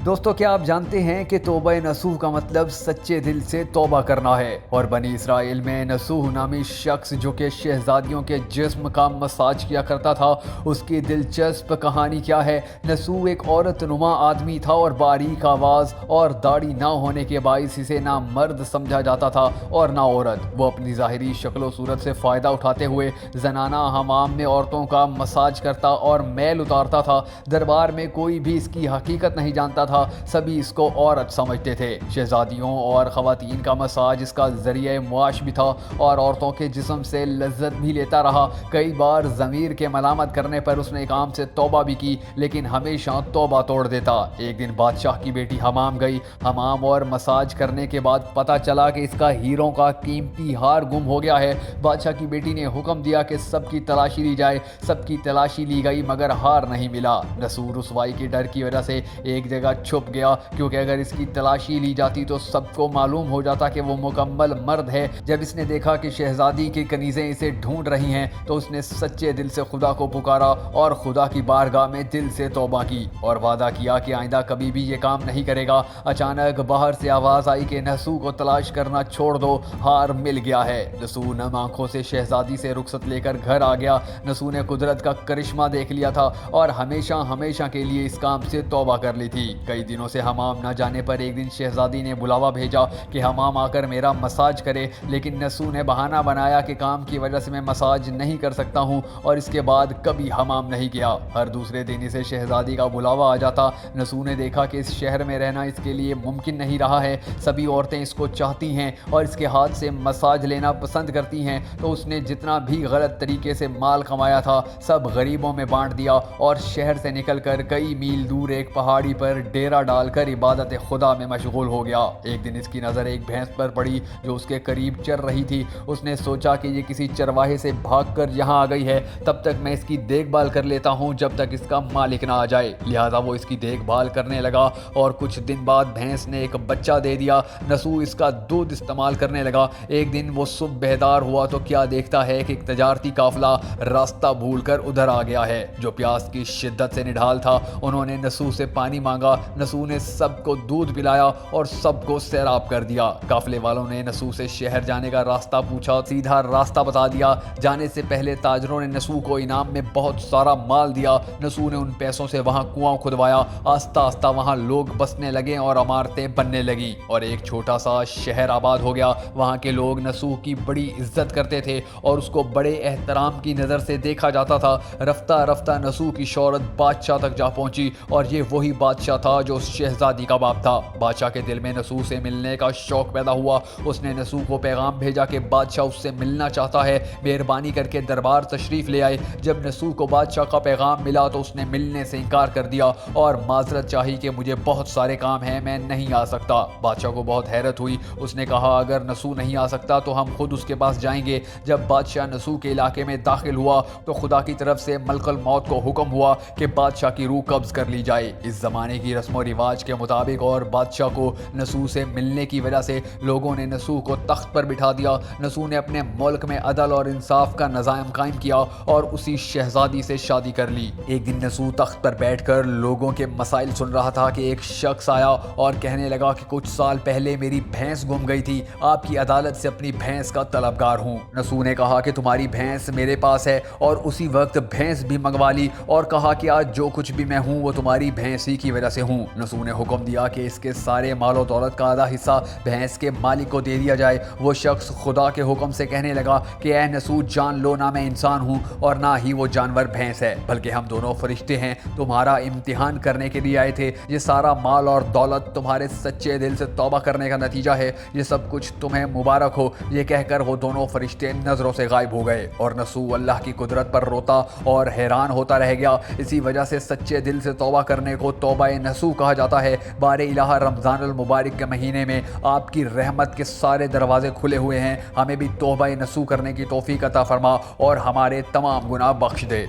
دوستو کیا آپ جانتے ہیں کہ توبہ نصوح کا مطلب سچے دل سے توبہ کرنا ہے؟ اور بنی اسرائیل میں نصوح نامی شخص جو کہ شہزادیوں کے جسم کا مساج کیا کرتا تھا، اس کی دلچسپ کہانی کیا ہے؟ نصوح ایک عورت نما آدمی تھا اور باریک آواز اور داڑھی نہ ہونے کے باعث اسے نہ مرد سمجھا جاتا تھا اور نہ عورت۔ وہ اپنی ظاہری شکل و صورت سے فائدہ اٹھاتے ہوئے زنانہ حمام میں عورتوں کا مساج کرتا اور میل اتارتا تھا۔ دربار میں کوئی بھی اس کی حقیقت نہیں جانتا تھا، سبھی اس کو عورت سمجھتے تھے۔ شہزادیوں اور خواتین کا مساج اس کا ذریعہ معاش بھی تھا اور عورتوں کے جسم سے لذت بھی لیتا رہا۔ کئی بار ضمیر کے ملامت کرنے پر اس نے کام سے توبہ بھی کی، لیکن ہمیشہ توبہ توڑ دیتا۔ ایک دن بادشاہ کی بیٹی حمام گئی۔ حمام اور مساج کرنے کے بعد پتہ چلا کہ اس کا ہیروں کا قیمتی ہار گم ہو گیا ہے۔ بادشاہ کی بیٹی نے حکم دیا کہ سب کی تلاشی لی جائے۔ سب کی تلاشی لی گئی مگر ہار نہیں ملا۔ نصوح رسوائی کے ڈر کی وجہ سے ایک جگہ چھپ گیا، کیونکہ اگر اس کی تلاشی لی جاتی تو سب کو معلوم ہو جاتا کہ وہ مکمل مرد ہے۔ جب اس نے دیکھا کہ شہزادی کی کنیزیں اسے ڈھونڈ رہی ہیں تو اس نے سچے دل سے خدا کو پکارا اور خدا کی بارگاہ میں دل سے توبہ کی اور وعدہ کیا کہ آئندہ کبھی بھی یہ کام نہیں کرے گا۔ اچانک باہر سے آواز آئی کہ نصوح کو تلاش کرنا چھوڑ دو، ہار مل گیا ہے۔ نصوح نم آنکھوں سے شہزادی سے رخصت لے کر گھر آ گیا۔ نصوح نے قدرت کا کرشمہ دیکھ لیا تھا اور ہمیشہ ہمیشہ کے لیے اس کام سے توبہ کر لی تھی۔ کئی دنوں سے حمام نہ جانے پر ایک دن شہزادی نے بلاوا بھیجا کہ حمام آ کر میرا مساج کرے، لیکن نصوح نے بہانہ بنایا کہ کام کی وجہ سے میں مساج نہیں کر سکتا ہوں، اور اس کے بعد کبھی حمام نہیں کیا۔ ہر دوسرے دن اسے شہزادی کا بلاوا آ جاتا۔ نصوح نے دیکھا کہ اس شہر میں رہنا اس کے لیے ممکن نہیں رہا ہے۔ سبھی عورتیں اس کو چاہتی ہیں اور اس کے ہاتھ سے مساج لینا پسند کرتی ہیں، تو اس نے جتنا بھی غلط طریقے سے مال کمایا تھا سب غریبوں میں بانٹ دیا اور شہر سے نکل کر کئی میل دور ایک پہاڑی پر ڈیرا ڈال کر عبادت خدا میں مشغول ہو گیا۔ ایک دن اس کی نظر ایک بھینس پر پڑی جو اس کے قریب چر رہی تھی۔ اس نے سوچا کہ یہ کسی چرواہے سے بھاگ کر یہاں آ گئی ہے، تب تک میں اس کی دیکھ بھال کر لیتا ہوں جب تک اس کا مالک نہ آ جائے۔ لہٰذا وہ اس کی دیکھ بھال کرنے لگا اور کچھ دن بعد بھینس نے ایک بچہ دے دیا۔ نصوح اس کا دودھ استعمال کرنے لگا۔ ایک دن وہ صبح بیدار ہوا تو کیا دیکھتا ہے کہ ایک تجارتی قافلہ راستہ بھول کر ادھر آ گیا ہے جو پیاس کی شدت سے نڈھال تھا۔ انہوں نے نصوح سے پانی مانگا۔ نصوح نے سب کو دودھ پلایا اور سب کو سیراب کر دیا۔ قافلے والوں نے نصوح سے شہر جانے کا راستہ پوچھا، سیدھا راستہ بتا دیا۔ جانے سے پہلے تاجروں نے نصوح کو انعام میں بہت سارا مال دیا۔ نصوح نے ان پیسوں سے وہاں کنواں کھدوایا۔ آہستہ آہستہ وہاں لوگ بسنے لگے اور عمارتیں بننے لگیں اور ایک چھوٹا سا شہر آباد ہو گیا۔ وہاں کے لوگ نصوح کی بڑی عزت کرتے تھے اور اس کو بڑے احترام کی نظر سے دیکھا جاتا تھا۔ رفتہ رفتہ نصوح کی شہرت بادشاہ تک جا پہنچی اور یہ وہی بادشاہ تھا جو اس شہزادی کا باپ تھا۔ بادشاہ کے دل میں نصوح سے ملنے کا شوق پیدا ہوا۔ اس نے نصوح کو پیغام بھیجا کہ بادشاہ اس سے ملنا چاہتا ہے، مہربانی کر کے دربار تشریف لے آئے۔ جب نصوح کو بادشاہ کا پیغام ملا تو اس نے ملنے سے انکار کر دیا اور معذرت چاہی کہ مجھے بہت سارے کام ہیں، میں نہیں آ سکتا۔ بادشاہ کو بہت حیرت ہوئی۔ اس نے کہا اگر نصوح نہیں آ سکتا تو ہم خود اس کے پاس جائیں گے۔ جب بادشاہ نصوح کے علاقے میں داخل ہوا تو خدا کی طرف سے ملک الموت کو حکم ہوا کہ بادشاہ کی روح قبض کر لی جائے۔ اس زمانے کی رسم و رواج کے مطابق اور بادشاہ کو نصوح سے ملنے کی وجہ سے لوگوں نے نصوح کو تخت پر بٹھا دیا۔ نصوح نے اپنے ملک میں عدل اور انصاف کا نظام قائم کیا اور اسی شہزادی سے شادی کر لی۔ ایک دن نصوح تخت پر بیٹھ کر لوگوں کے مسائل سن رہا تھا کہ ایک شخص آیا اور کہنے لگا کہ کچھ سال پہلے میری بھینس گم گئی تھی، آپ کی عدالت سے اپنی بھینس کا طلبگار ہوں۔ نصوح نے کہا کہ تمہاری بھینس میرے پاس ہے، اور اسی وقت بھینس بھی منگوا لی اور کہا کہ آج جو کچھ بھی میں ہوں وہ تمہاری بھینس ہی کی وجہ سے ہوں۔ نصوح نے حکم دیا کہ اس کے سارے مال و دولت کا آدھا حصہ بھینس کے مالک کو دے دیا جائے۔ وہ شخص خدا کے حکم سے کہنے لگا کہ اے نصوح جان لو، نہ میں انسان ہوں اور نہ ہی وہ جانور بھینس ہے، بلکہ ہم دونوں فرشتے ہیں، تمہارا امتحان کرنے کے لیے آئے تھے۔ یہ سارا مال اور دولت تمہارے سچے دل سے توبہ کرنے کا نتیجہ ہے، یہ سب کچھ تمہیں مبارک ہو۔ یہ کہہ کر وہ دونوں فرشتے نظروں سے غائب ہو گئے اور نصوح اللہ کی قدرت پر روتا اور حیران ہوتا رہ گیا۔ اسی وجہ سے سچے دل سے توبہ کرنے کو توبہ نصوح کہا جاتا ہے۔ بار الہ رمضان المبارک کے مہینے میں آپ کی رحمت کے سارے دروازے کھلے ہوئے ہیں۔ ہمیں بھی توبہ نصوح کرنے کی توفیق عطا فرما اور ہمارے تمام گناہ بخش دے۔